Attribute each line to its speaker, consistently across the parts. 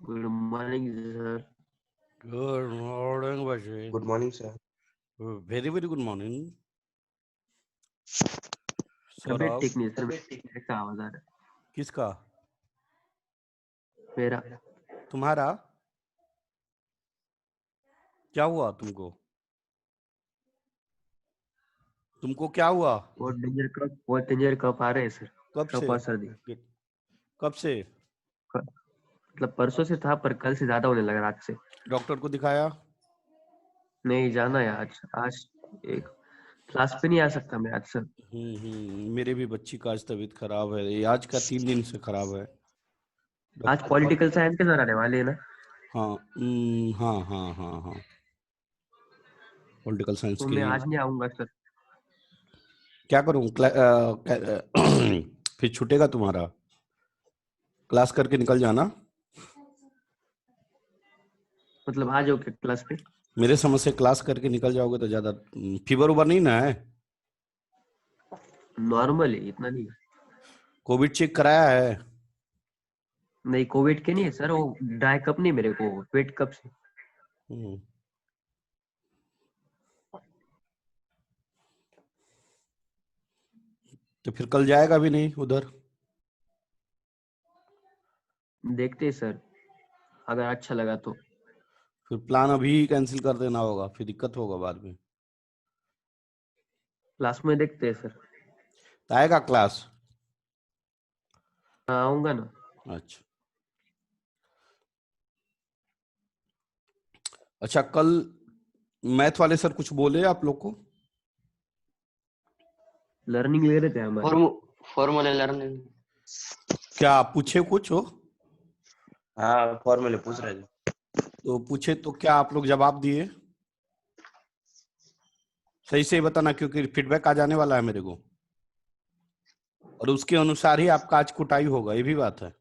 Speaker 1: Good morning sir.
Speaker 2: Good morning बच्चे।
Speaker 3: Good morning sir.
Speaker 2: Very very good morning sir.
Speaker 1: तबीयत
Speaker 2: आप
Speaker 1: ठीक नहीं सर, ऐसा आवाज आ रहा
Speaker 2: किसका?
Speaker 1: है मेरा।
Speaker 2: तुम्हारा? क्या हुआ तुमको? तुमको क्या हुआ?
Speaker 1: बहुत डेंजर कफ आ रहे हैं सर।
Speaker 2: कब
Speaker 1: कफ
Speaker 2: से?
Speaker 1: और सर्दी।
Speaker 2: कब से?
Speaker 1: मतलब परसों से था, पर कल से ज्यादा होने लगा रात से।
Speaker 2: डॉक्टर को दिखाया?
Speaker 1: नहीं जाना है आज। आज एक क्लास पे नहीं आ सकता मैं आज सर।
Speaker 2: मेरे भी बच्ची का आज तबीयत खराब है। ये आज का 3 दिन से खराब है।
Speaker 1: आज पॉलिटिकल साइंस के सर आने वाले हैं ना?
Speaker 2: हाँ हाँ हाँ हाँ हाँ पॉलिटिकल साइंस
Speaker 1: तो
Speaker 2: के
Speaker 1: मैं
Speaker 2: ही।
Speaker 1: आज नहीं आऊंगा सर।
Speaker 2: क्या करूं? फिर छूटेगा तुम्हारा। क्लास करके निकल जाना।
Speaker 1: मतलब आ जाओ क्लास पे।
Speaker 2: मेरे समझ से क्लास करके निकल जाओगे तो ज्यादा। फीवर उबर नहीं ना है?
Speaker 1: नॉर्मल है, इतना नहीं।
Speaker 2: कोविड चेक कराया है?
Speaker 1: नहीं कोविड के नहीं है सर, वो ड्राई कप नहीं मेरे को, वेट कप से।
Speaker 2: तो फिर कल जाएगा भी नहीं उधर?
Speaker 1: देखते हैं सर, अगर अच्छा लगा तो।
Speaker 2: फिर प्लान अभी कैंसिल कर देना होगा, फिर दिक्कत होगा बाद में।
Speaker 1: क्लास में देखते हैं सर।
Speaker 2: तो आएगा क्लास?
Speaker 1: आऊंगा ना।
Speaker 2: अच्छा अच्छा। कल मैथ वाले सर कुछ बोले आप लोग को?
Speaker 1: लर्निंग ले रहे थे हमारे।
Speaker 3: फॉर्मूले लर्निंग।
Speaker 2: क्या पूछे कुछ हो?
Speaker 3: हाँ फॉर्मूले पूछ रहे थे।
Speaker 2: तो पूछे तो क्या आप लोग जवाब दिए? सही से ही बताना, क्योंकि फीडबैक आ जाने वाला है मेरे को, और उसके अनुसार ही आपका आज कुटाई होगा। ये भी बात है।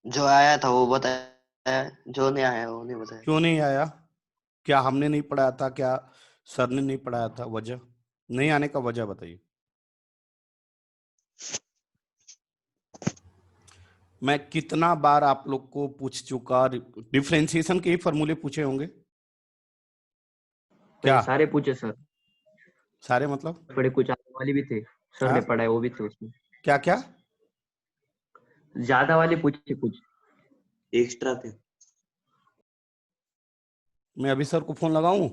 Speaker 3: जो आया था वो बताया, जो नहीं आया वो नहीं बताया।
Speaker 2: क्यों नहीं आया? क्या हमने नहीं पढ़ाया था? क्या सर ने नहीं पढ़ाया था? वजह नहीं आने का वजह बताइए। मैं कितना बार आप लोग को पूछ चुका। डिफरेंशिएशन के ही फॉर्मूले पूछे होंगे क्या?
Speaker 1: सारे पूछे सर।
Speaker 2: सारे मतलब?
Speaker 1: बड़े कुछ आने वाले भी थे, सर ने
Speaker 2: हाँ?
Speaker 1: पढ़ाए वो भी थे उसमें।
Speaker 2: क्या क्या?
Speaker 1: ज्यादा वाले पूछे, कुछ
Speaker 3: एक्स्ट्रा थे।
Speaker 2: मैं अभी सर को फोन लगाऊं?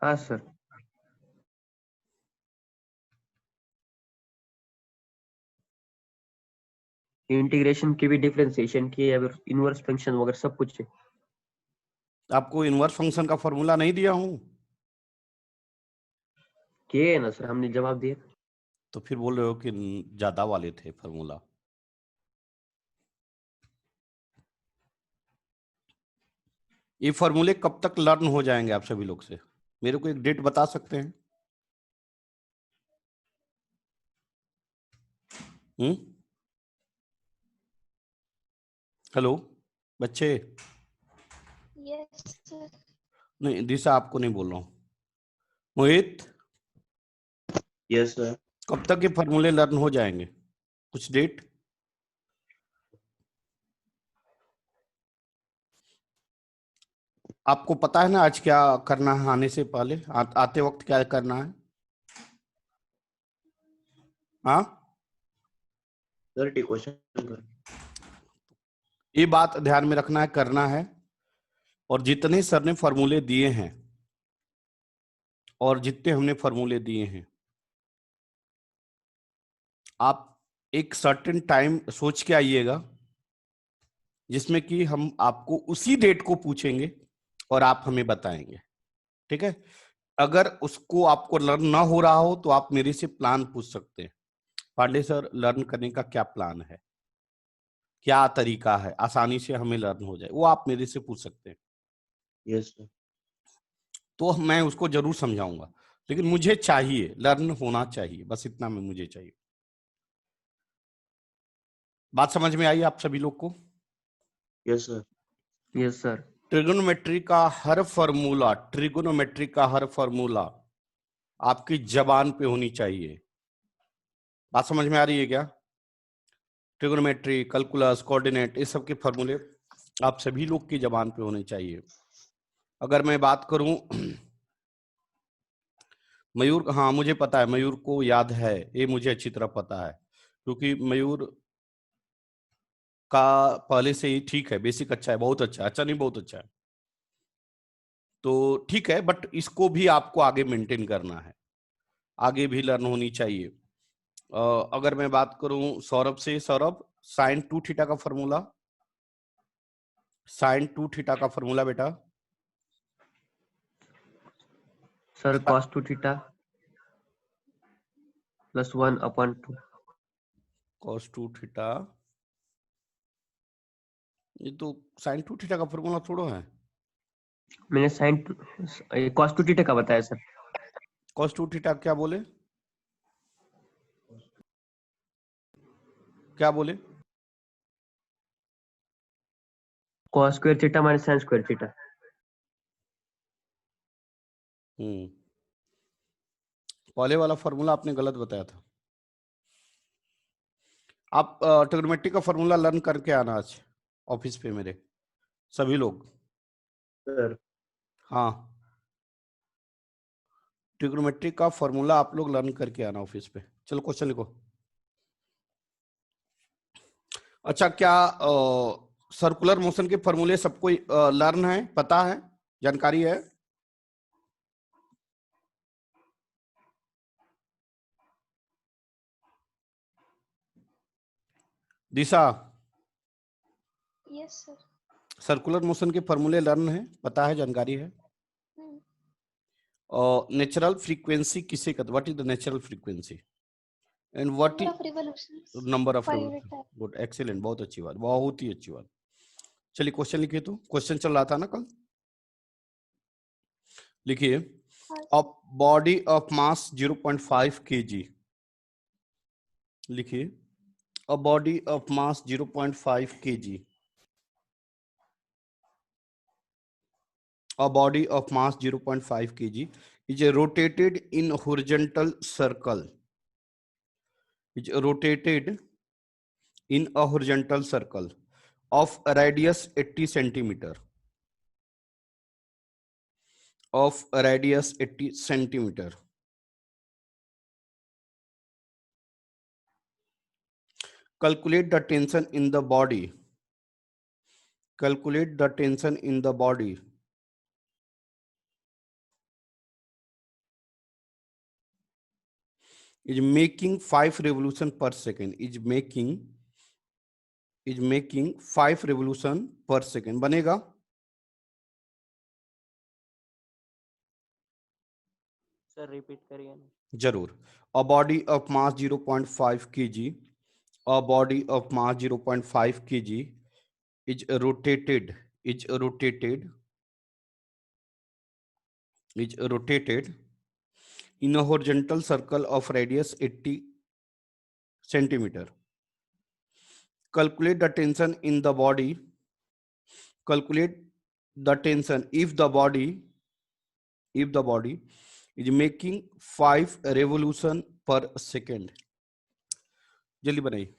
Speaker 1: हाँ सर। इंटीग्रेशन की भी, डिफरेंशिएशन की, इनवर्स फंक्शन वगैरह सब कुछ है।
Speaker 2: आपको इनवर्स फंक्शन का फॉर्मूला नहीं दिया हूं?
Speaker 1: किए है ना सर, हमने जवाब दिए।
Speaker 2: तो फिर बोल रहे हो कि ज्यादा वाले थे फॉर्मूला। ये फॉर्मूले कब तक लर्न हो जाएंगे आप सभी लोग से? मेरे को एक डेट बता सकते हैं? हेलो बच्चे।
Speaker 4: Yes sir.
Speaker 2: नहीं दिशा, आपको नहीं बोल रहा हूँ। मोहित,
Speaker 3: यस सर।
Speaker 2: कब तक ये फॉर्मूले लर्न हो जाएंगे? कुछ डेट? आपको पता है ना आज क्या करना है? आने से पहले आते वक्त क्या करना है? हाँ,
Speaker 3: 30 क्वेश्चन।
Speaker 2: ये बात ध्यान में रखना है, करना है। और जितने सर ने फॉर्मूले दिए हैं और जितने हमने फॉर्मूले दिए हैं, आप एक सर्टेन टाइम सोच के आइएगा जिसमें कि हम आपको उसी डेट को पूछेंगे और आप हमें बताएंगे। ठीक है? अगर उसको आपको लर्न ना हो रहा हो तो आप मेरे से प्लान पूछ सकते हैं। पांडे सर, लर्न करने का क्या प्लान है, क्या तरीका है आसानी से हमें लर्न हो जाए, वो आप मेरे से पूछ सकते हैं।
Speaker 3: Yes sir.
Speaker 2: तो मैं उसको जरूर समझाऊंगा, लेकिन मुझे चाहिए लर्न होना चाहिए, बस इतना में मुझे चाहिए। बात समझ में आई आप सभी लोग को?
Speaker 3: Yes sir.
Speaker 1: Yes sir.
Speaker 2: Trigonometry का हर फॉर्मूला आपकी जबान पे होनी चाहिए। बात समझ में आ रही है क्या? ट्रिगोनोमेट्री, कैलकुलस, कोऑर्डिनेट, ये सब के फॉर्मूले आप सभी लोग की जबान पे होने चाहिए। अगर मैं बात करूं मयूर, हाँ मुझे पता है, मयूर को याद है, ये मुझे अच्छी तरह पता है, क्योंकि मयूर का पहले से ही ठीक है, बेसिक अच्छा है, बहुत अच्छा है, अच्छा नहीं बहुत अच्छा है, तो ठीक है, बट इसको भी आपको आगे मेंटेन करना है, आगे भी लर्न होनी चाहिए। अगर मैं बात करूं सौरभ से, सौरभ साइन 2 थीटा का फॉर्मूला, साइन 2 थीटा का फॉर्मूला बेटा।
Speaker 1: Sir cos 2 theta plus 1/2।
Speaker 2: cos 2 theta, ये तो साइन 2 थीटा का फॉर्मूला थोड़ा है।
Speaker 1: मैंने cos 2 थीटा का बताया सर।
Speaker 2: cos 2 थीटा क्या बोले, क्या बोले?
Speaker 1: cos square theta minus sin square theta.
Speaker 2: पहले वाला फॉर्मूला आपने गलत बताया था। आप ट्रिग्नोमेट्री का फॉर्मूला लर्न करके आना आज ऑफिस पे मेरे सभी लोग।
Speaker 1: सर
Speaker 2: हाँ, ट्रिग्नोमेट्री का फॉर्मूला आप लोग लर्न करके आना ऑफिस पे। चलो क्वेश्चन लिखो। अच्छा, क्या सर्कुलर मोशन के फॉर्मूले सबको लर्न है, पता है, जानकारी है? दिशा,
Speaker 4: Yes, sir.
Speaker 2: सर्कुलर मोशन के फॉर्मूले लर्न है, पता है, जानकारी है?
Speaker 4: Hmm.
Speaker 2: नेचुरल फ्रीक्वेंसी किसे कहते, what is the natural frequency and what
Speaker 4: Number
Speaker 2: is
Speaker 4: of revolutions
Speaker 2: number of
Speaker 4: per unit
Speaker 2: revolution?
Speaker 4: time.
Speaker 2: Good, excellent, बहुत अच्छी बात, बहुत ही अच्छी बात। चलिए क्वेश्चन लिखिए, तो क्वेश्चन चल रहा था ना कल, लिखिए।
Speaker 4: Yes.
Speaker 2: A body of mass 0.5 kg, लिखिए a body of mass 0.5 kg, a body of mass 0.5 kg is rotated in horizontal circle, is rotated in a horizontal circle of a radius 80 centimeter, of a radius 80 centimeter. Calculate the tension in the body, calculate the tension in the body is making 5 revolution per second, is making 5 revolution per second। बनेगा?
Speaker 1: Sir repeat करिए ना।
Speaker 2: जरूर। A body of mass 0.5 kg, a body of mass 0.5 kg is rotated, is rotated, is rotated in a horizontal circle of radius 80 centimeter. Calculate the tension in the body, calculate the tension if the body is making 5 revolution per second। जल्दी बनाइए।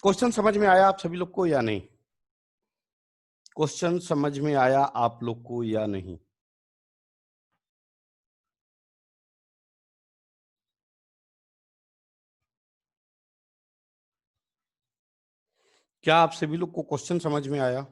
Speaker 2: Question समझ में आया आप सभी लोग को या नहीं? क्वेश्चन समझ में आया आप लोग को या नहीं? क्या आप सभी लोग को क्वेश्चन समझ में आया?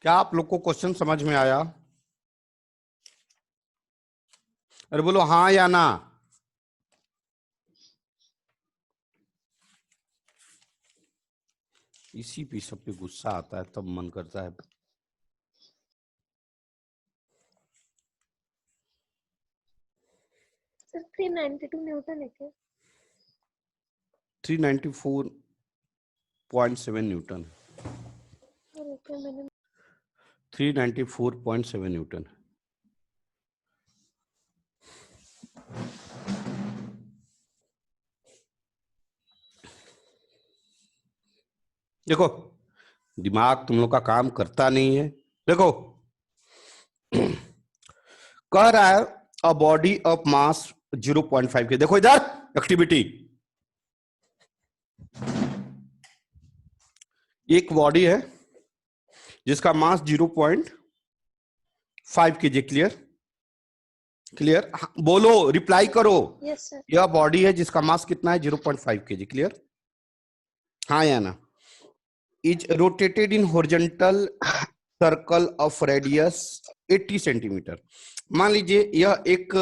Speaker 2: क्या आप लोग को क्वेश्चन समझ में आया? अरे बोलो हाँ या ना। इसी पे सब पे गुस्सा आता है, तब मन करता है।
Speaker 4: Sir, 392 Newton है क्या?
Speaker 2: 394.7 न्यूटन।
Speaker 4: और क्या मैंने
Speaker 2: 394.7 न्यूटन। देखो दिमाग तुम लोग का काम करता नहीं है। देखो कह रहा है अ बॉडी ऑफ मास 0.5 के। देखो इधर एक्टिविटी, एक बॉडी है जिसका मास 0.5 kg। क्लियर क्लियर, बोलो, रिप्लाई करो।
Speaker 4: Yes sir.
Speaker 2: यह बॉडी है जिसका मास कितना है? 0.5 kg। क्लियर, हाँ या ना? Is rotated in horizontal circle of radius 80 centimetre. मान लीजिए यह एक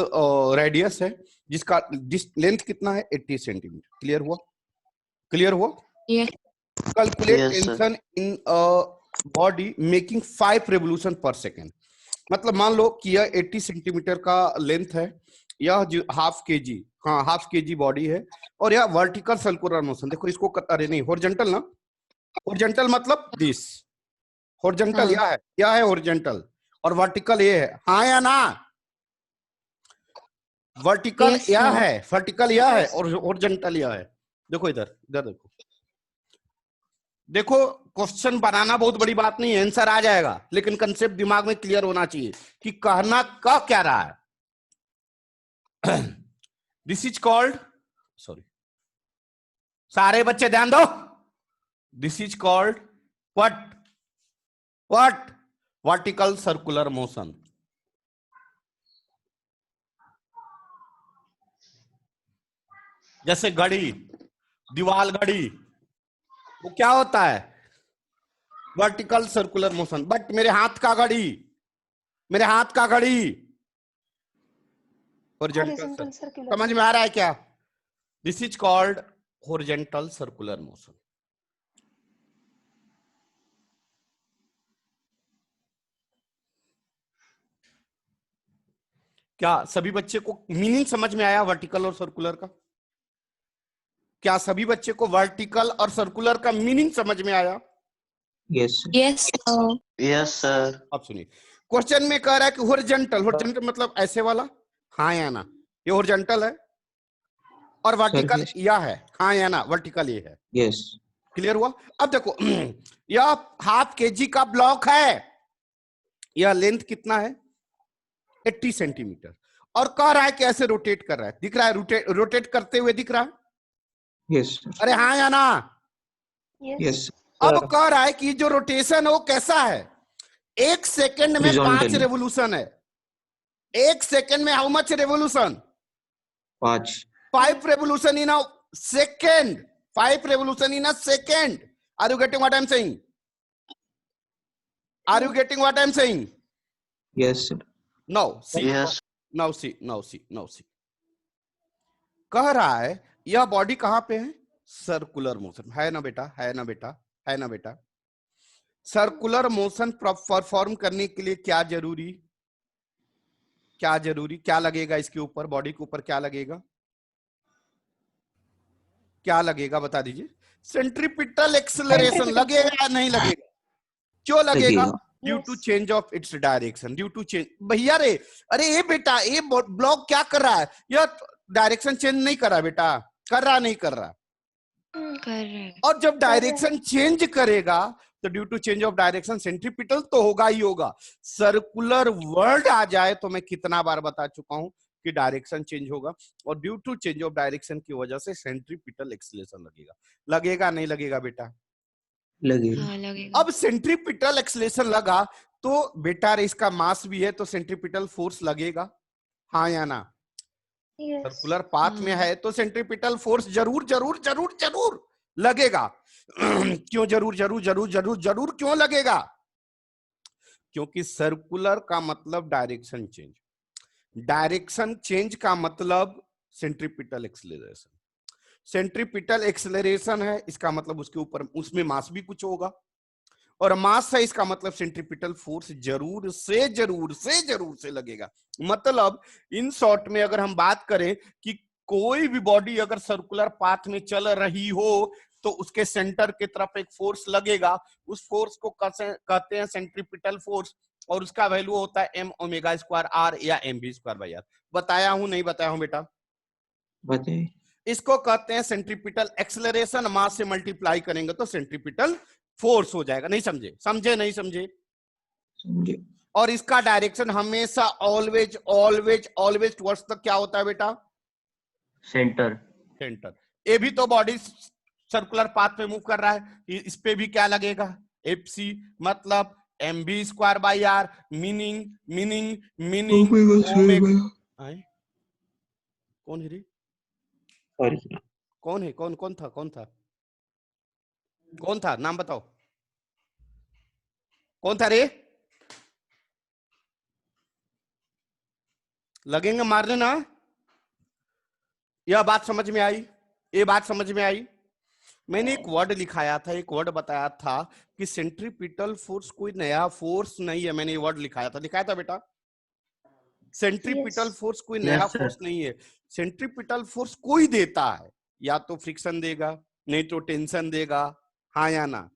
Speaker 2: रेडियस है जिसका लेंथ कितना है? 80 सेंटीमीटर। क्लियर हुआ? क्लियर हुआ? Calculate
Speaker 3: Yes, sir.
Speaker 2: Tension in body making 5 revolution पर सेकेंड। मतलब मान लो कि यह 80 सेंटीमीटर का लेंथ है, यह हाफ केजी, हाँ हाफ केजी बॉडी है, और यह वर्टिकल सर्कुलर मोशन। देखो इसको अरे नहीं, हॉरिजॉन्टल ना, हॉरिजॉन्टल मतलब दिस, हॉरिजॉन्टल यह है हॉरिजॉन्टल, और वर्टिकल ये है, हाँ या ना? वर्टिकल यह है, वर्टिकल यह है, और हॉरिजॉन्टल यह है। देखो इधर, इधर देखो, देखो क्वेश्चन बनाना बहुत बड़ी बात नहीं है, आंसर आ जाएगा, लेकिन कंसेप्ट दिमाग में क्लियर होना चाहिए कि कहना क्या रहा है। दिस इज कॉल्ड, सॉरी सारे बच्चे ध्यान दो, this is called what? Vertical circular motion. जैसे घड़ी, दीवाल घड़ी, वो क्या होता है? Vertical circular motion. बट मेरे हाथ का घड़ी, मेरे हाथ का घड़ी
Speaker 4: हॉरिजॉन्टल सर्कुलर।
Speaker 2: समझ में आ रहा है क्या? This is called horizontal circular motion. क्या सभी बच्चे को मीनिंग समझ में आया वर्टिकल और सर्कुलर का? क्या सभी बच्चे को वर्टिकल और सर्कुलर का मीनिंग समझ में आया?
Speaker 1: Yes
Speaker 5: yes
Speaker 3: Yes, sir.
Speaker 2: अब सुनिए, क्वेश्चन में कह रहा है कि हॉरिजॉन्टल, हॉरिजॉन्टल मतलब ऐसे वाला, हाँ या ना? ये हॉरिजॉन्टल है, और वर्टिकल
Speaker 1: yes.
Speaker 2: यह है, हाँ या ना? वर्टिकल ये है।
Speaker 1: यस
Speaker 2: क्लियर हुआ? अब देखो यह हाफ केजी का ब्लॉक है, यह लेंथ कितना है? 80 सेंटीमीटर, और कह रहा है कि ऐसे रोटेट कर रहा है, दिख रहा है? रोटेट करते हुए दिख रहा है?
Speaker 1: यस
Speaker 2: अरे हाँ या ना?
Speaker 1: यस
Speaker 2: अब कह रहा है कि जो रोटेशन है वो कैसा है? 1 सेकंड में 5
Speaker 1: Horizontally.
Speaker 2: रेवोल्यूशन है। 1 सेकंड में how much revolution? 5 revolution in a second, 5 revolution in a second. Are you getting what I am saying? Are you getting what I am saying?
Speaker 1: Yes
Speaker 2: now see,
Speaker 3: Yes.
Speaker 2: Now see, now see, now see. कह रहा है यह body कहां पे है? Circular motion है ना बेटा? है ना बेटा? है ना बेटा? सर्कुलर मोशन परफॉर्म करने के लिए क्या जरूरी, क्या जरूरी, क्या लगेगा इसके ऊपर? बॉडी के ऊपर क्या लगेगा? क्या लगेगा बता दीजिए? सेंट्रीपिटल एक्सेलरेशन लगेगा या नहीं लगेगा? क्यों लगेगा? Due to change of its direction, due to change. भैया रे, अरे ये बेटा, ये ब्लॉक क्या कर रहा है? यह डायरेक्शन चेंज नहीं कर रहा बेटा, कर रहा नहीं कर रहा? और जब डायरेक्शन चेंज करेगा तो due to change of direction centripetal तो होगा ही होगा। सर्कुलर वर्ड आ जाए तो मैं कितना बार बता चुका हूं कि डायरेक्शन चेंज होगा, और due to change of direction की वजह से सेंट्रीपिटल एक्सेलरेशन लगेगा। लगेगा नहीं लगेगा बेटा?
Speaker 1: लगेगा।
Speaker 2: अब सेंट्रीपिटल एक्सेलरेशन लगा तो बेटा इसका मास भी है तो सेंट्रीपिटल फोर्स लगेगा, हाँ या ना? सर्कुलर पाथ में है तो सेंट्रीपिटल फोर्स जरूर जरूर जरूर जरूर लगेगा। क्यों जरूर जरूर जरूर जरूर जरूर क्यों लगेगा? क्योंकि सर्कुलर का मतलब डायरेक्शन चेंज, डायरेक्शन चेंज का मतलब सेंट्रीपिटल एक्सेलरेशन। सेंट्रीपिटल एक्सेलरेशन है इसका मतलब उसके ऊपर, उसमें मास भी कुछ होगा, और मास है इसका मतलब सेंट्रीपिटल फोर्स जरूर से जरूर से जरूर से लगेगा। मतलब इन शॉर्ट में अगर हम बात करें कि कोई भी बॉडी अगर सर्कुलर पाथ में चल रही हो तो उसके सेंटर की तरफ एक फोर्स लगेगा, उस फोर्स को कहते हैं सेंट्रीपिटल फोर्स, और उसका वैल्यू होता है m ओमेगा स्क्वायर r या mv स्क्वायर बाई r। बताया हूं नहीं बताया हूं बेटा?
Speaker 5: बताइए।
Speaker 2: इसको कहते हैं सेंट्रीपिटल एक्सेलरेशन, मास से मल्टीप्लाई करेंगे तो सेंट्रीपिटल फोर्स हो जाएगा। नहीं समझे? समझे नहीं समझे?
Speaker 5: समझे।
Speaker 2: और इसका डायरेक्शन हमेशा ऑलवेज ऑलवेज ऑलवेज टुवर्ड्स तक क्या होता है बेटा?
Speaker 1: सेंटर।
Speaker 2: सेंटर। ये भी तो बॉडी सर्कुलर पाथ पे मूव कर रहा है, इस पे भी क्या लगेगा? एफ सी, मतलब m v square by r, meaning meaning meaning omega. कौन है रे?
Speaker 5: सॉरी।
Speaker 2: कौन है? कौन कौन था? कौन था? कौन था? नाम बताओ। कौन था रे? लगेंगे मारने ना? यह बात समझ में आई? ये बात समझ में आई? मैंने एक वर्ड लिखाया था, एक वर्ड बताया था कि सेंट्रीपिटल फोर्स कोई नया फोर्स नहीं है। मैंने ये वर्ड लिखाया था बेटा। Centripetal
Speaker 4: Yes.
Speaker 2: फोर्स कोई नया
Speaker 1: Yes, sir.
Speaker 2: फोर्स नहीं है। सेंट्रीपिटल फोर्स कोई देता है, या तो फ्रिक्शन देगा, नहीं तो टेंशन देगा, हाँ या ना?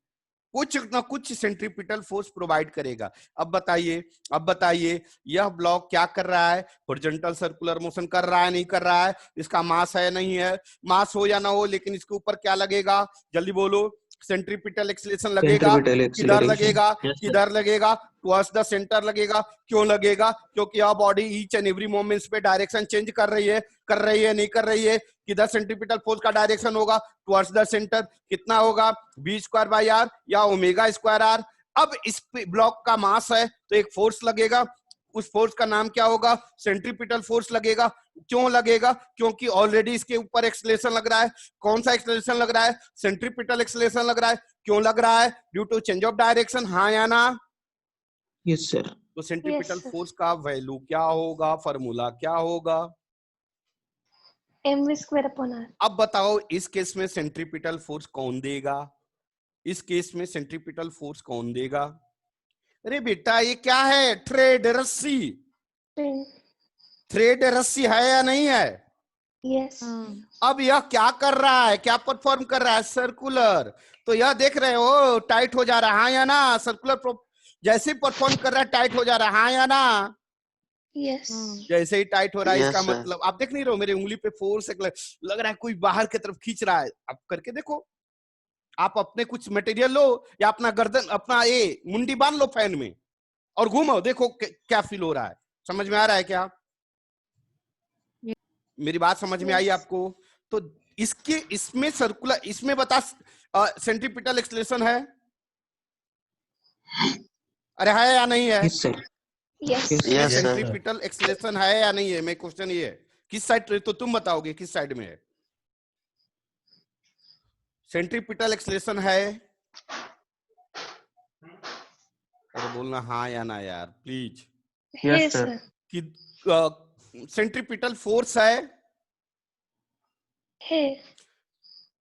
Speaker 2: कुछ ना कुछ सेंट्रीपिटल फोर्स प्रोवाइड करेगा। अब बताइए यह ब्लॉक क्या कर रहा है? हॉरिजॉन्टल सर्कुलर मोशन कर रहा है नहीं कर रहा है? इसका मास है नहीं है? मास हो या ना हो, लेकिन इसके ऊपर क्या लगेगा? जल्दी बोलो। सेंट्रीपिटल एक्सीलरेशन लगेगा। किधर लगेगा?
Speaker 1: Yes, sir.
Speaker 2: किधर लगेगा? टुवर्ड्स द सेंटर लगेगा। क्यों लगेगा? क्योंकि यह body each and every moments पे डायरेक्शन चेंज कर रही है नहीं कर रही है? किधर सेंट्रीपिटल फोर्स का डायरेक्शन होगा? Towards the centre. कितना होगा? बी स्क्वायर बाई आर या ओमेगा स्क्वायर आर। अब इस ब्लॉक का मास है तो एक फोर्स लगेगा, उस फोर्स का नाम क्या होगा? सेंट्रीपिटल फोर्स लगेगा। क्यों लगेगा? क्योंकि ऑलरेडी इसके ऊपर एक्सेलरेशन लग रहा है। कौन सा एक्सेलरेशन लग रहा है? सेंट्रीपिटल एक्सेलरेशन लग रहा है। क्यों लग रहा है? Due to change of direction, हाँ या ना?
Speaker 5: Yes sir.
Speaker 2: तो सेंट्रीपिटल
Speaker 4: Yes, sir.
Speaker 2: फोर्स का वैल्यू क्या होगा? फॉर्मूला क्या होगा?
Speaker 4: mv square upon r.
Speaker 2: अब बताओ इस केस में सेंट्रीपिटल फोर्स कौन देगा? इस केस में सेंट्रीपिटल फोर्स कौन देगा? अरे बेटा ये क्या है? थ्रेड रस्सी।
Speaker 4: Ten.
Speaker 2: थ्रेड रस्सी है या नहीं है?
Speaker 4: Yes.
Speaker 2: अब यह क्या कर रहा है? क्या परफॉर्म कर रहा है? सर्कुलर। तो यह देख रहे हो टाइट हो जा रहा है, हाँ या ना? सर्कुलर जैसे परफॉर्म कर रहा है टाइट हो जा रहा है, हाँ या ना?
Speaker 4: Yes.
Speaker 2: जैसे ही टाइट हो रहा है
Speaker 3: Yes,
Speaker 2: इसका
Speaker 3: sir.
Speaker 2: मतलब आप देख नहीं रहे हो मेरे उंगली पे फोर्स लग रहा है, कोई बाहर की तरफ खींच रहा है। आप करके देखो, आप अपने कुछ मटेरियल लो या अपना गर्दन, अपना ये मुंडी बांध लो फैन में और घूमो, देखो क्या फील हो रहा है। समझ में आ रहा है क्या? मेरी बात समझ में आई
Speaker 4: Yes.
Speaker 2: आपको? तो इसमें सर्कुलर, इसमें बता सेंट्रीपिटल एक्सेलरेशन है? अरे है या नहीं है?
Speaker 5: Yes sir.
Speaker 4: Yes.
Speaker 3: Yes, sir.
Speaker 2: Centripetal acceleration है या नहीं है? मैं क्वेश्चन ये है, किस साइड? तो तुम बताओगे किस साइड में है सेंट्रीपिटल एक्सेलरेशन है? अरे बोलना हाँ या ना यार please.
Speaker 1: Yes,
Speaker 4: Yes,
Speaker 1: sir.
Speaker 4: sir.
Speaker 2: कि सेंट्रीपिटल फोर्स है?
Speaker 4: Hey.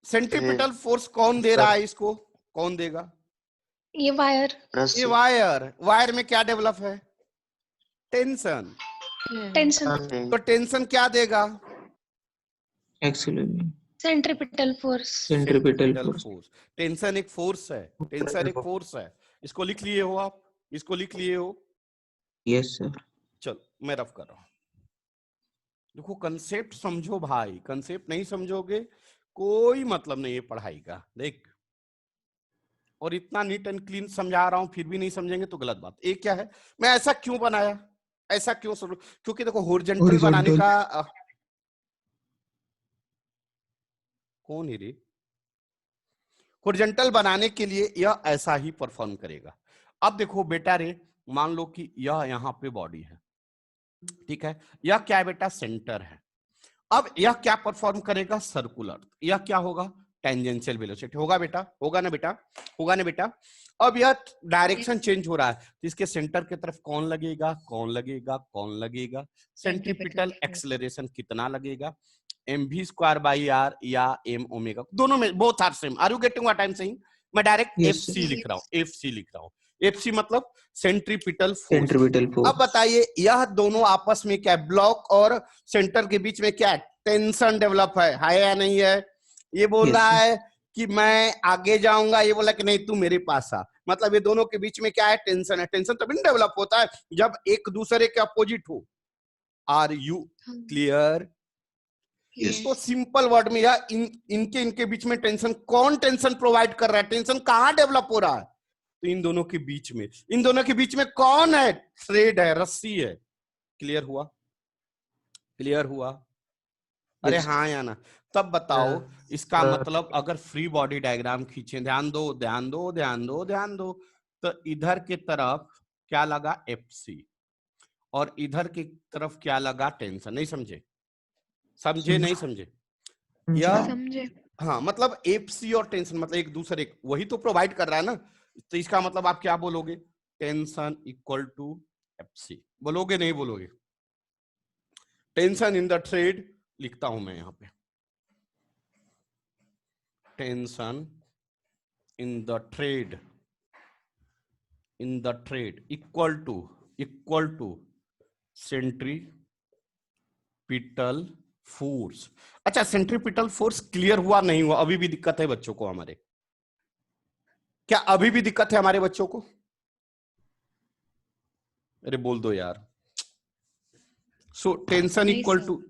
Speaker 2: सेंट्रीपिटल फोर्स कौन दे रहा है इसको? कौन देगा?
Speaker 4: ये वायर.
Speaker 2: ये
Speaker 3: रस्सी।
Speaker 2: वायर में क्या डेवलप है? टेंशन।
Speaker 4: टेंशन.
Speaker 3: हाँ,
Speaker 2: तो टेंशन क्या देगा?
Speaker 5: Acceleration.
Speaker 4: Centripetal force.
Speaker 5: Centripetal
Speaker 2: centripetal
Speaker 5: force.
Speaker 2: Force. Tension एक फोर्स है, टेंशन एक फोर्स है। इसको लिख लिए हो आप? इसको लिख लिए हो?
Speaker 5: Yes sir.
Speaker 2: चलो मैं रफ कर रहा हूं। देखो कंसेप्ट समझो भाई, कंसेप्ट नहीं समझोगे कोई मतलब नहीं है पढ़ाई का। देख, और इतना नीट एंड क्लीन समझा रहा हूं फिर भी नहीं समझेंगे तो गलत बात। एक क्या है, मैं ऐसा क्यों बनाया, ऐसा क्यों समझ? क्योंकि देखो हॉरिजॉन्टल बनाने का कौन है रे? हॉरिजॉन्टल बनाने के लिए यह ऐसा ही परफॉर्म करेगा। अब देखो बेटा रे, मान लो कि यह यहाँ पे बॉडी है, ठीक है, यह क्या है बेटा? सेंटर है। अब यह क्या परफॉर्म करेगा? सर्कुलर। यह क्या होगा? टेंजेंशियल वेलोसिटी होगा बेटा, होगा ना बेटा? होगा ना बेटा? अब यह डायरेक्शन चेंज हो रहा है तो इसके सेंटर की तरफ कौन लगेगा? कौन लगेगा? कौन लगेगा? सेंट्रीपिटल एक्सेलरेशन कितना लगेगा? mv स्क्वायर बाई आर या m ओमेगा, दोनों में both are same. Are you getting what I am saying? मैं डायरेक्ट
Speaker 5: Yes,
Speaker 2: एफसी
Speaker 5: sir.
Speaker 2: लिख रहा हूं, एफसी लिख रहा हूं। एफसी मतलब सेंट्रीपिटल फोर्स।
Speaker 5: सेंट्रीपिटल
Speaker 2: अब
Speaker 5: फोर्स।
Speaker 2: बताइए यह दोनों आपस में क्या है? ब्लॉक और सेंटर के बीच में क्या है? टेंशन डेवलप है या नहीं है? ये बोल
Speaker 5: Yes,
Speaker 2: रहा
Speaker 5: sir.
Speaker 2: है कि मैं आगे जाऊंगा, ये बोला कि नहीं तू मेरे पास आ। मतलब ये दोनों के बीच में क्या है, टेंशन है। टेंशन तभी डेवलप होता है जब एक दूसरे के अपोजिट हो। Are you clear?
Speaker 5: Yes.
Speaker 2: तो सिंपल वर्ड में यार इनके बीच में टेंशन, कौन टेंशन प्रोवाइड कर रहा है? टेंशन कहाँ डेवलप हो रहा है? तो इन दोनों के बीच में। इन दोनों के बीच में कौन है? थ्रेड है, रस्सी है। क्लियर हुआ? क्लियर हुआ? अरे
Speaker 5: Yes.
Speaker 2: हाँ या ना? तब बताओ
Speaker 1: Yes,
Speaker 2: इसका
Speaker 1: sir.
Speaker 2: मतलब अगर फ्री बॉडी डायग्राम खींचे, ध्यान दो ध्यान दो ध्यान दो ध्यान दो, तो इधर के तरफ क्या लगा? FC, और इधर की तरफ क्या लगा? टेंशन। नहीं समझे? समझे नहीं समझे? या
Speaker 4: समझे।
Speaker 2: हाँ, मतलब FC और टेंशन मतलब एक दूसरे वही तो प्रोवाइड कर रहा है ना। तो इसका मतलब आप क्या बोलोगे? टेंशन इक्वल टू FC बोलोगे? नहीं बोलोगे? टेंशन इन द ट्रेड लिखता हूं मैं यहां पे, tension in the thread equal to centripetal force. अच्छा, सेंट्रीपिटल फोर्स क्लियर हुआ नहीं हुआ? अभी भी दिक्कत है बच्चों को हमारे? क्या अभी भी दिक्कत है हमारे बच्चों को? अरे बोल दो यार। So tension equal to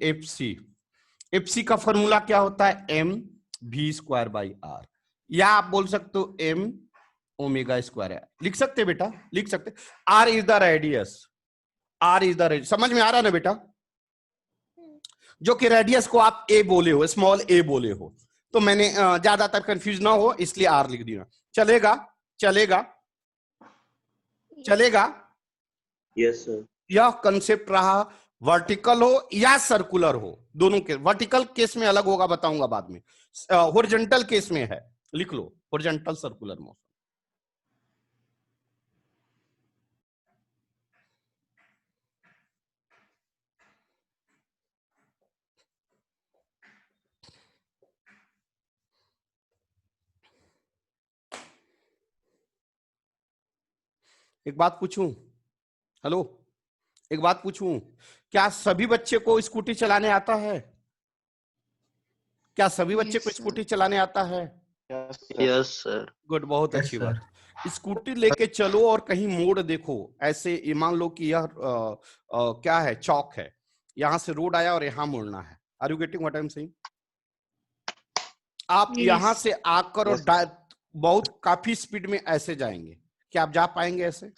Speaker 2: FC का फॉर्मूला क्या होता है? mv²/r, या आप बोल सकते हो m ω²। लिख सकते बेटा, लिख सकते। r इज द रेडियस, समझ में आ रहा है ना बेटा? जो कि रेडियस को आप a बोले हो, स्मॉल a बोले हो, तो मैंने ज्यादातर कंफ्यूज ना हो इसलिए r लिख दिया। चलेगा? चलेगा? चलेगा?
Speaker 3: Yes sir.
Speaker 2: यह कंसेप्ट रहा। वर्टिकल हो या सर्कुलर हो, दोनों के। वर्टिकल केस में अलग होगा, बताऊंगा बाद में। हॉरिजॉन्टल केस में है, लिख लो, हॉरिजॉन्टल सर्कुलर मोशन। एक बात पूछूं? हेलो, एक बात पूछूं? क्या सभी बच्चे को स्कूटी चलाने आता है? क्या सभी बच्चे को स्कूटी चलाने आता है?
Speaker 3: Yes sir.
Speaker 2: गुड, बहुत
Speaker 1: Yes,
Speaker 2: अच्छी
Speaker 1: sir.
Speaker 2: बात। स्कूटी लेके चलो और कहीं मोड़ देखो, ऐसे ये मान लो कि यह क्या है, चौक है, यहां से रोड आया और यहां मुड़ना है। Are you getting what I am saying? आप यहां से आकर और बहुत काफी स्पीड में ऐसे जाएंगे, क्या आप जा पाएंगे ऐसे?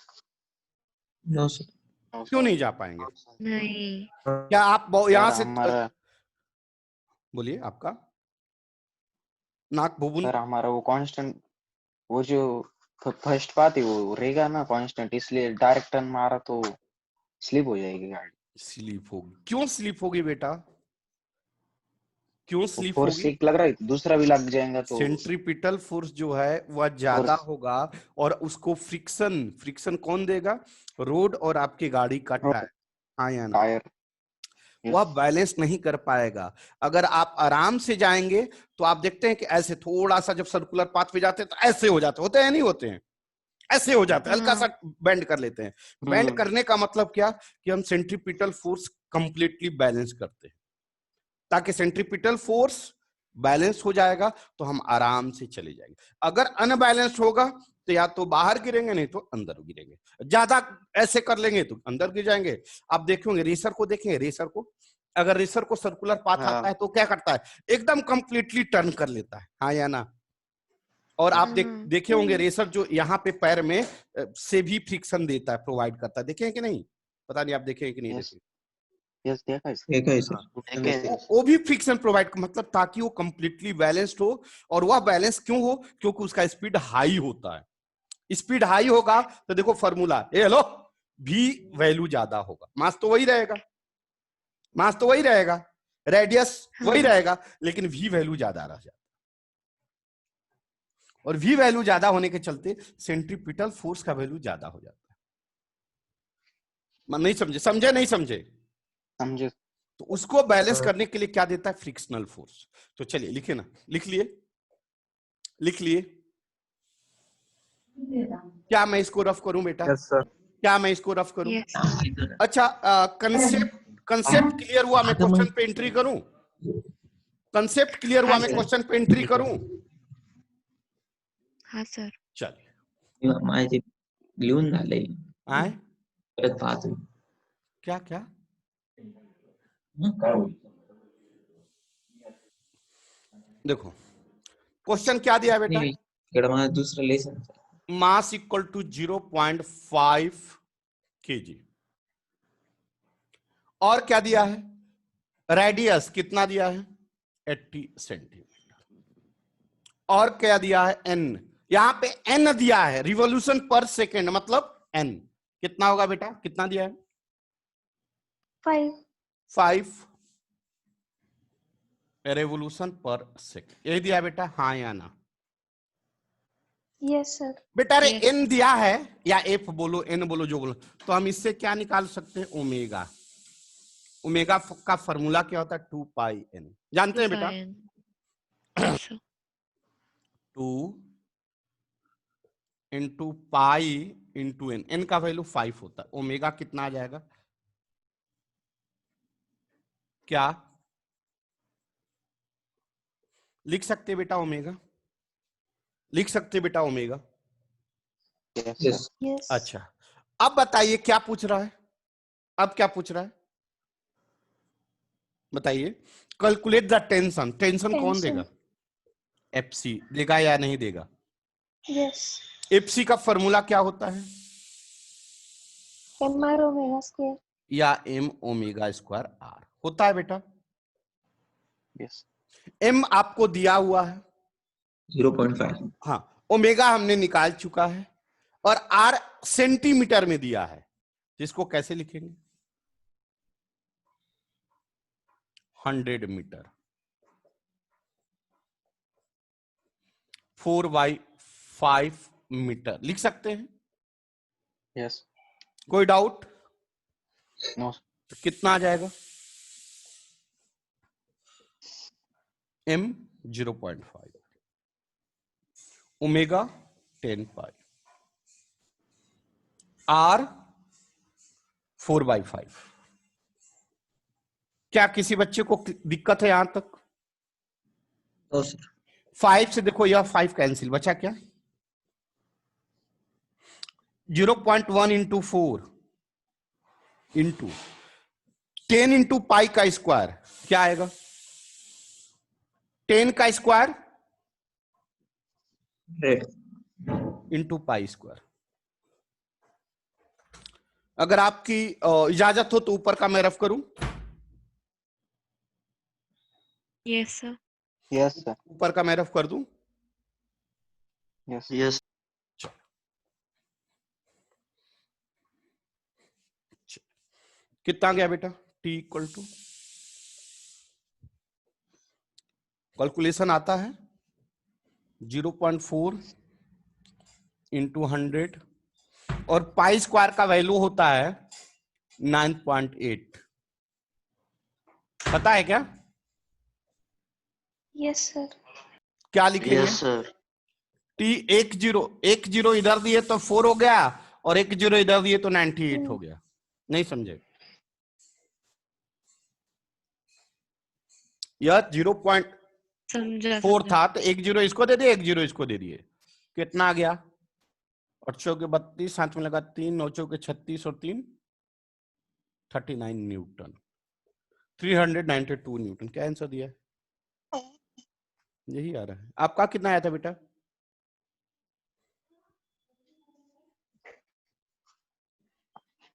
Speaker 5: No, sir.
Speaker 2: क्यों नहीं जा पाएंगे?
Speaker 4: नहीं।
Speaker 2: क्या आप यहां से
Speaker 3: हमारा
Speaker 2: बोलिए, आपका नाक भुबुन?
Speaker 6: सर हमारा वो कांस्टेंट, वो जो फर्स्ट पार्ट है वो रहेगा ना कांस्टेंट, इसलिए डायरेक्ट टर्न मारा तो स्लिप हो जाएगी गाड़ी।
Speaker 2: स्लीप होगी? क्यों स्लीप होगी बेटा? क्यों स्लीप
Speaker 6: फोर्स
Speaker 2: होगी?
Speaker 6: सिक लग रहा है, दूसरा भी लग जाएगा तो
Speaker 2: सेंट्रीपिटल फोर्स जो है वह ज्यादा
Speaker 6: फोर्स
Speaker 2: होगा, और उसको फ्रिक्शन कौन देगा? रोड और आपकी गाड़ी का टायर। हाँ या ना?
Speaker 6: टायर।
Speaker 2: वह बैलेंस नहीं कर पाएगा। अगर आप आराम से जाएंगे तो आप देखते हैं कि ऐसे थोड़ा सा जब सर्कुलर पाथ पे जाते हैं तो ऐसे हो जाते होते हैं, नहीं होते हैं? ऐसे हो जाते हैं, हल्का सा बेंड कर लेते हैं। बेंड करने का मतलब क्या? कि हम सेंट्रीपिटल फोर्स कंप्लीटली बैलेंस करते हैं, ताकि सेंट्रीपिटल फोर्स बैलेंस हो जाएगा तो हम आराम से चले जाएंगे। अगर अनबैलेंस होगा तो या तो बाहर गिरेंगे, नहीं तो अंदर गिरेंगे। ज्यादा ऐसे कर लेंगे तो अंदर गिर जाएंगे। आप देखेंगे रेसर को, देखेंगे रेसर को, अगर रेसर को सर्कुलर पाथ आता है तो क्या करता है? एकदम कंप्लीटली टर्न कर लेता है। हाँ या ना? और आप देखे होंगे रेसर जो यहाँ पे पैर में से भी फ्रिक्शन देता है, प्रोवाइड करता है। देखे हैं कि नहीं? पता नहीं आप देखे हैं कि नहीं देखे?
Speaker 6: यस देखा है सर।
Speaker 5: एक है सर।
Speaker 2: वो भी फ्रिक्शन प्रोवाइड, मतलब ताकि वो कंप्लीटली बैलेंस्ड हो। और वह बैलेंस क्यों हो? क्योंकि उसका स्पीड हाई होता है। स्पीड हाई होगा तो देखो फॉर्मूला, हेलो, भी वैल्यू ज्यादा होगा, मास तो वही रहेगा, मास तो वही रहेगा, रेडियस वही रहेगा, लेकिन वी वैल्यू ज्यादा रह जाता है। और वी वैल्यू ज्यादा होने के चलते सेंट्रीपिटल फोर्स का वैल्यू ज्यादा हो जाता है। नहीं समझे? समझे नहीं समझे?
Speaker 6: समझे।
Speaker 2: तो उसको बैलेंस करने के लिए क्या देता है? Frictional force. तो चलिए लिखे ना, लिख लिए, लिख लिए। क्या मैं इसको रफ करूं बेटा?
Speaker 1: Yes, sir.
Speaker 2: क्या मैं इसको रफ करूं?
Speaker 4: Yes.
Speaker 2: अच्छा, कंसेप्ट क्लियर हुआ? मैं क्वेश्चन पे एंट्री करूं? कंसेप्ट क्लियर हुआ? मैं क्वेश्चन पे एंट्री करूं?
Speaker 7: हाँ सर.
Speaker 2: चलिए
Speaker 5: माझे लिहून झालंय.
Speaker 2: आए
Speaker 5: परत पाहतो.
Speaker 2: क्या क्या
Speaker 5: हं?
Speaker 2: देखो क्वेश्चन क्या दिया है बेटा,
Speaker 5: नाही, इकडं माझं दुसरं lesson.
Speaker 2: Mass equal to 0.5 kg और क्या दिया है, रेडियस कितना दिया है 80 सेंटीमीटर और क्या दिया है n, यहां पे n दिया है रिवॉल्यूशन पर सेकेंड मतलब n कितना होगा बेटा, कितना दिया है
Speaker 4: 5.
Speaker 2: 5 रेवोल्यूशन पर सेकेंड, यही दिया है बेटा, हाँ या ना
Speaker 4: Yes sir.
Speaker 2: बेटा अरे
Speaker 7: Yes.
Speaker 2: n दिया है या f बोलो n बोलो जो बोलो, तो हम इससे क्या निकाल सकते हैं ओमेगा, ओमेगा का फॉर्मूला क्या होता है 2 पाई n, जानते हैं बेटा,
Speaker 7: Yes sir.
Speaker 2: 2 into pi into n, n का वैल्यू 5 होता है, ओमेगा कितना आ जाएगा, क्या लिख सकते बेटा ओमेगा, लिख सकते बेटा omega,
Speaker 6: Yes,
Speaker 5: Yes.
Speaker 6: sir.
Speaker 4: Yes.
Speaker 2: अच्छा अब बताइए क्या पूछ रहा है, अब क्या पूछ रहा है बताइए, कैलकुलेट द टेंशन, टेंशन कौन
Speaker 4: Tension.
Speaker 2: देगा, एफसी देगा या नहीं देगा,
Speaker 4: Yes.
Speaker 2: एफसी का फॉर्मूला क्या होता है,
Speaker 4: MR omega square.
Speaker 2: या एम ओमेगा स्क्वायर आर होता है बेटा,
Speaker 6: Yes.
Speaker 2: एम आपको दिया हुआ है,
Speaker 5: 0.5.
Speaker 2: हाँ ओमेगा हमने निकाल चुका है और आर सेंटीमीटर में दिया है, जिसको कैसे लिखेंगे 100 मीटर, 4/5 मीटर लिख सकते हैं,
Speaker 6: Yes.
Speaker 2: कोई डाउट,
Speaker 6: No.
Speaker 2: तो कितना आ जाएगा m 0.5 ओमेगा 10 पाई r 4/5, क्या किसी बच्चे को दिक्कत है यहां तक,
Speaker 5: हो सर.
Speaker 2: 5 से देखो यह 5 कैंसिल बचा क्या, 0.1 इंटू 4 इंटू 10 इंटू पाई का स्क्वायर क्या आएगा 10 का स्क्वायर
Speaker 5: 100.
Speaker 2: इंटू पाई स्क्वायर, अगर आपकी इजाजत हो तो ऊपर का मैं रफ करूं,
Speaker 7: Yes sir.
Speaker 6: Yes, sir.
Speaker 2: ऊपर का मैं रफ कर दूं,
Speaker 6: Yes.
Speaker 3: यस
Speaker 2: कितना गया बेटा t इक्वल टू, कैलकुलेशन आता है 0.4 इंटू 100 और पाई स्क्वायर का वैल्यू होता है 9.8, पता है क्या,
Speaker 4: Yes sir.
Speaker 2: क्या लिखेंगे
Speaker 3: यस सर
Speaker 2: t 1 0 इधर दिए तो 4 हो गया और 1 0 इधर दिए तो 98 हो गया, नहीं समझे, यह 0.4
Speaker 7: समझा.
Speaker 2: था तो 1 0 इसको दे दिए 1 0 इसको दे दिए, कितना आ गया 8 चौके 32, 7 में लगा 3, 9 चौके 36 और 3 39 न्यूटन, 392 न्यूटन, क्या आंसर दिया है? यही आ रहा है, आपका कितना आया था बेटा,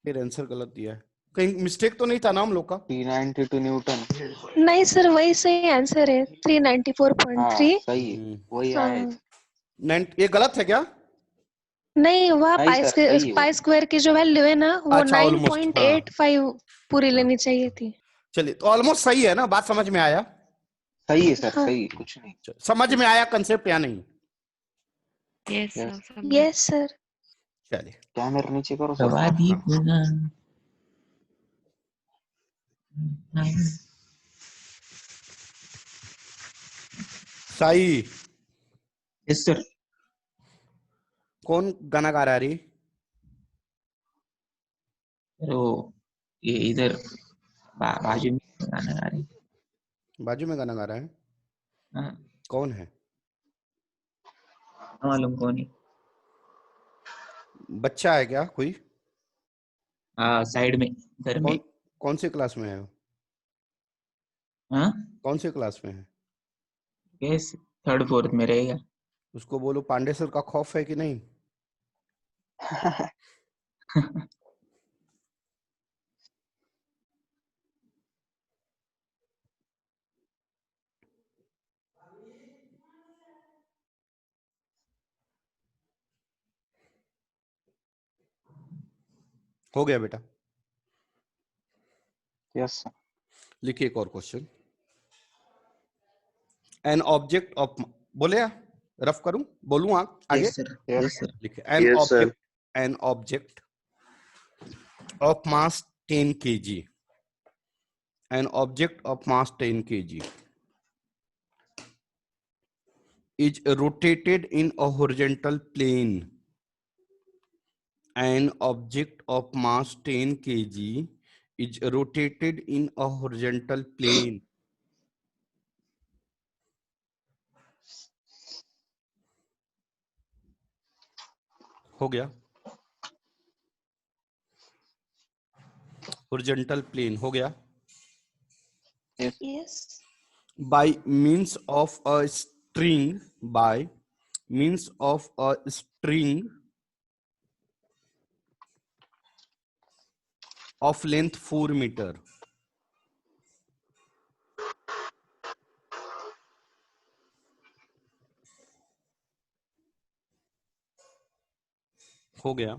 Speaker 2: फिर आंसर गलत दिया है, कहीं मिस्टेक तो नहीं था ना हम लोग का,
Speaker 6: 392 न्यूटन.
Speaker 4: नहीं सर वही सही आंसर है
Speaker 6: हाँ
Speaker 4: 394.3.
Speaker 6: सही है, वही आया है.
Speaker 2: ये गलत है क्या,
Speaker 4: नहीं वहाँ
Speaker 6: नहीं सर, सही है वो.
Speaker 4: पाई स्क्वायर की जो वैल्यू है ना वो
Speaker 2: अच्छा, almost,
Speaker 4: 9.85 पूरी लेनी चाहिए थी.
Speaker 2: चलिए तो ऑलमोस्ट सही है ना, बात समझ में आया,
Speaker 6: सही है सर,
Speaker 4: हाँ.
Speaker 6: सही है, कुछ नहीं.
Speaker 2: समझ में आया कंसेप्ट या नहीं,
Speaker 7: Yes sir.
Speaker 6: Yes.
Speaker 7: समझा.
Speaker 4: Yes sir.
Speaker 2: चलिए
Speaker 6: कैमरा नीचे करो सर.
Speaker 5: प्रवादी पुन्हा.
Speaker 2: Sai
Speaker 5: yes sir.
Speaker 2: कौन गाना गा रहा है रे,
Speaker 5: वो ये इधर बाजू में गाना गा रही.
Speaker 2: बाजू में गाना गा रहा है,
Speaker 5: हाँ.
Speaker 2: कौन है,
Speaker 5: मालूम कौन है।
Speaker 2: बच्चा है क्या कोई?
Speaker 5: हाँ, साइड में घर में।
Speaker 2: कौन से क्लास में है?
Speaker 5: हाँ,
Speaker 2: कौन से क्लास में है?
Speaker 5: यस, थर्ड फोर्थ में रहेगा।
Speaker 2: उसको बोलो पांडे सर का खौफ है कि नहीं? हो गया बेटा?
Speaker 6: Yes sir.
Speaker 2: लिखिए एक और क्वेश्चन। एन ऑब्जेक्ट ऑफ, बोले या रफ करूं, बोलूं आगे?
Speaker 5: Yes sir, yes sir.
Speaker 2: लिखिए an object of mass 10 kg, an object of mass 10 kg is rotated in a horizontal plane. An object of mass 10 kg is rotated in a horizontal plane. हो गया? horizontal plane हो गया?
Speaker 4: Yes.
Speaker 2: By means of a string, by means of a string of length 4 meter. हो गया?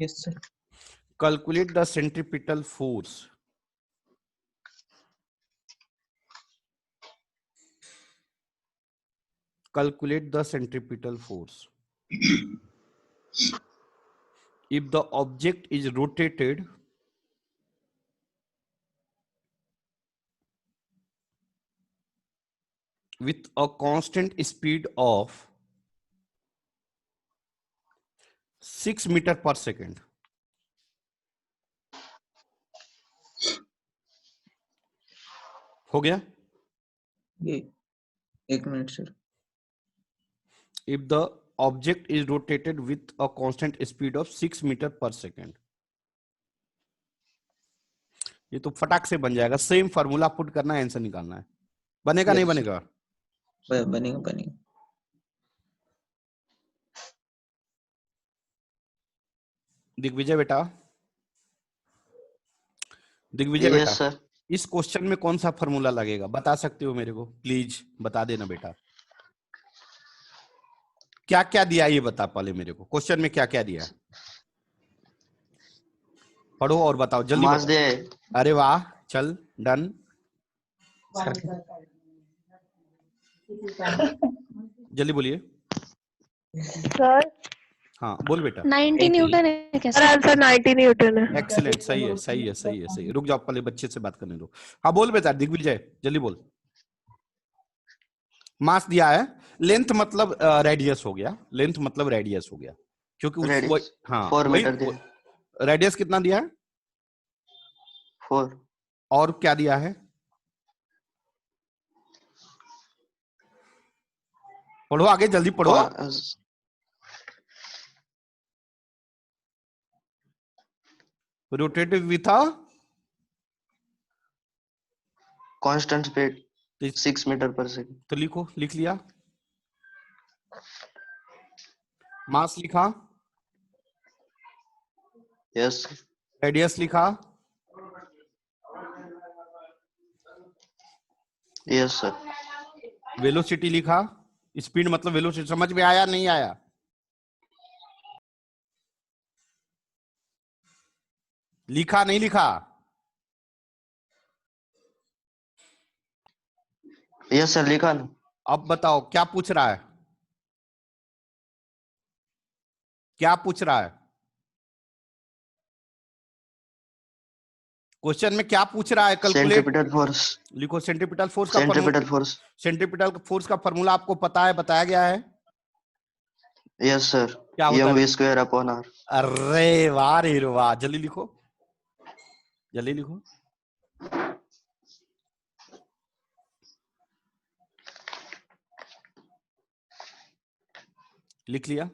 Speaker 5: Yes sir.
Speaker 2: Calculate the centripetal force. Calculate the centripetal force. If the object is rotated with a constant speed of 6 meter per second, हो गया?
Speaker 5: ये एक minute sir.
Speaker 2: If the object is rotated with a constant speed of 6 meter per second, ये तो फटाक से बन जाएगा। सेम फार्मूला पुट करना है, आंसर निकालना है। बनेगा नहीं बनेगा?
Speaker 5: बनेगा बनेगा।
Speaker 2: दिग्विजय बेटा, दिग्विजय बेटा,
Speaker 3: यस सर।
Speaker 2: इस क्वेश्चन में कौन सा फार्मूला लगेगा? बता सकते हो मेरे को? प्लीज बता देना बेटा। क्या क्या दिया ये बता पहले मेरे को। क्वेश्चन में क्या क्या दिया है पढ़ो और बताओ जल्दी
Speaker 3: मास
Speaker 2: बताओ।
Speaker 3: दे।
Speaker 2: अरे वाह, चल डन। जल्दी बोलिए।
Speaker 8: सर
Speaker 2: हाँ बोल बेटा।
Speaker 4: 90 न्यूटन है क्या
Speaker 8: सर
Speaker 4: सर?
Speaker 8: आंसर 90 न्यूटन है।
Speaker 2: एक्सीलेंट, सही है सही है सही है सही है। रुक जाओ पहले बच्चे से बात करने दो। हाँ बोल बेटा दिग्विजय, जल्दी बोल। मास दिया है, लेंथ मतलब रेडियस हो गया, लेंथ मतलब रेडियस हो गया, क्योंकि उस
Speaker 3: रेडियस
Speaker 2: हाँ
Speaker 3: 4
Speaker 2: वही
Speaker 3: मीटर दे।
Speaker 2: रेडियस कितना दिया है?
Speaker 3: 4।
Speaker 2: और क्या दिया है? पढ़ो आगे, जल्दी पढ़ो। Rotative with a
Speaker 3: constant speed 6 metre per second.
Speaker 2: तो लिखो, लिख लिया। मास लिखा,
Speaker 3: यस।
Speaker 2: रेडियस लिखा,
Speaker 3: यस सर।
Speaker 2: वेलोसिटी लिखा। स्पीड मतलब वेलोसिटी, समझ में आया नहीं आया? लिखा नहीं लिखा?
Speaker 3: यस सर लिखा ना।
Speaker 2: अब बताओ क्या पूछ रहा है? क्या पूछ रहा है क्वेश्चन में? क्या पूछ रहा है? कैलकुलेट।
Speaker 3: सेंट्रीपिटल फोर्स
Speaker 2: लिखो सेंट्रीपिटल फोर्स का
Speaker 3: सेंट्रीपिटल फोर्स।
Speaker 2: सेंट्रीपिटल फोर्स का फॉर्मूला आपको पता है, बताया गया है?
Speaker 3: Yes sir.
Speaker 2: क्या होता
Speaker 3: एम
Speaker 2: है?
Speaker 3: V square upon r.
Speaker 2: अरे वाह रे वाह, जल्दी लिखो, जल्दी लिखो। लिख लिया?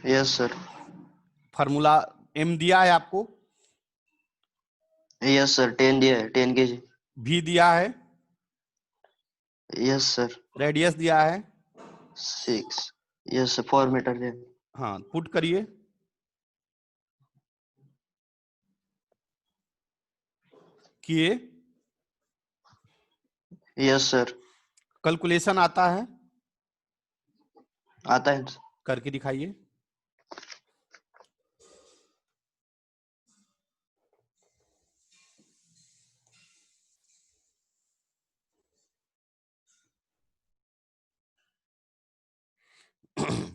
Speaker 3: Yes sir.
Speaker 2: फार्मूला m दिया है आपको,
Speaker 3: यस सर, 10 दिया है, 10 kg।
Speaker 2: v दिया है,
Speaker 3: यस सर।
Speaker 2: रेडियस दिया है,
Speaker 3: 6। यस सर, 4 मीटर दिया।
Speaker 2: हाँ पुट करिए। किए?
Speaker 3: Yes sir.
Speaker 2: कैलकुलेशन आता है?
Speaker 3: आता है।
Speaker 2: करके दिखाइए।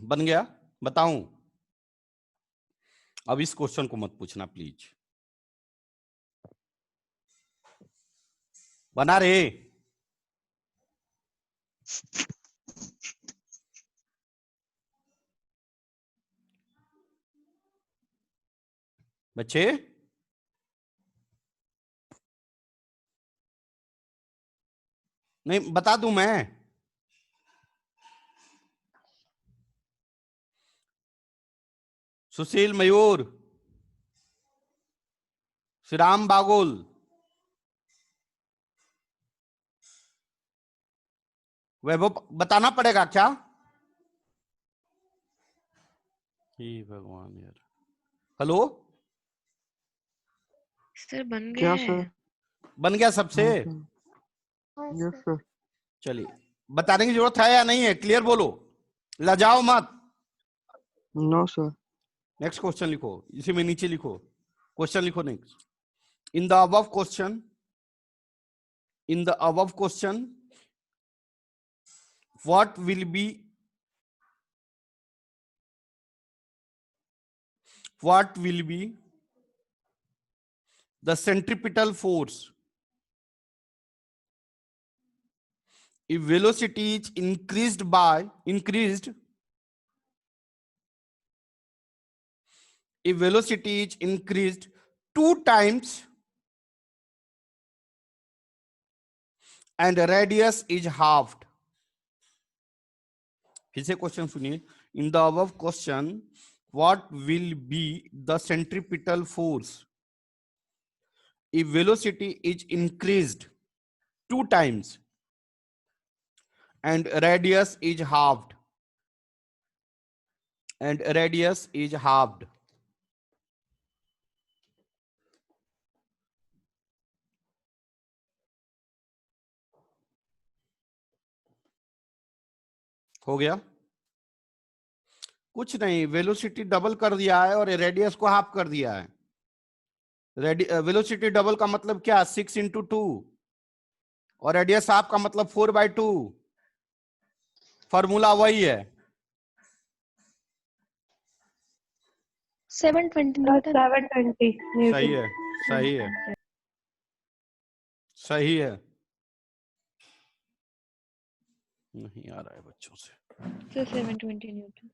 Speaker 2: बन गया? बताऊं? अब इस क्वेश्चन को मत पूछना प्लीज। बना रे? बच्चे नहीं, बता दूं मैं? सुशील, मयूर, श्रीराम बागुल, वैभव, बताना पड़ेगा क्या? हे भगवान यार। हेलो
Speaker 7: सर बन
Speaker 6: क्या
Speaker 7: गया
Speaker 6: सर?
Speaker 7: है।
Speaker 2: बन गया सबसे?
Speaker 6: Yes sir.
Speaker 2: चलिए, बताने की जरूरत है या नहीं है? क्लियर बोलो, लजाओ मत।
Speaker 6: No sir.
Speaker 2: नेक्स्ट क्वेश्चन लिखो, इसी में नीचे लिखो, क्वेश्चन लिखो next. In the above question, in the above question what will be the centripetal force if velocity is increased if velocity is increased 2 times and radius is halved? फिर से question सुनिए। In the above question what will be the centripetal force if velocity is increased 2 times and radius is halved? हो गया? कुछ नहीं, velocity double कर दिया है और रेडियस को हाफ कर दिया है। वेलोसिटी डबल का मतलब क्या? 6 × 2 और रेडियस हाफ का मतलब 4/2। फॉर्मूला वही है।
Speaker 4: 720 न्यूटन।
Speaker 8: 720
Speaker 2: सही
Speaker 8: न्यूटन।
Speaker 2: है, सही है, सही है। नहीं आ रहा है बच्चों से।
Speaker 7: Sir 720 Newton.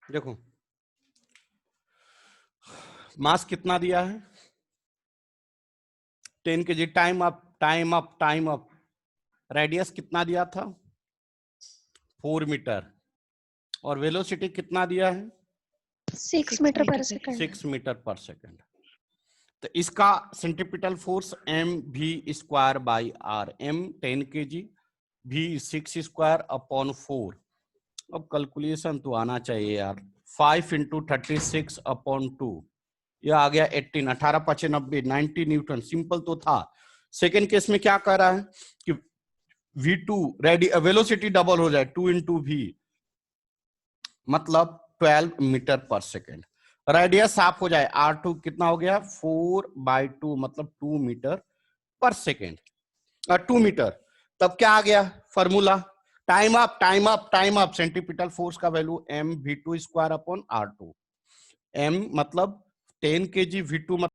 Speaker 2: देखो मास कितना दिया है? 10 kg। Time up, time up, time up. Radius कितना दिया था? 4 मीटर। और वेलोसिटी कितना दिया है?
Speaker 4: 6 metre per second.
Speaker 2: 6 metre per second. तो इसका centripetal force mv²/r। m 10 kg, v 6²/4। अब कैलकुलेशन तो आना चाहिए यार। 5 × 36/2, यह आ गया 18। 18 × 5 = 90, 90 न्यूटन। सिंपल तो था। सेकेंड केस में क्या कह रहा है कि v2 वेलोसिटी डबल हो जाए, 2 × v मतलब 12 मीटर पर सेकेंड। रेडियस हाफ हो जाए, r2 कितना हो गया? 4/2 मतलब 2 मीटर पर सेकेंड, 2 मीटर। तब क्या आ गया formula? Time up, time up, time up. Centripetal force का वैल्यू mv²/r2। m मतलब 10 kg, v2 मतलब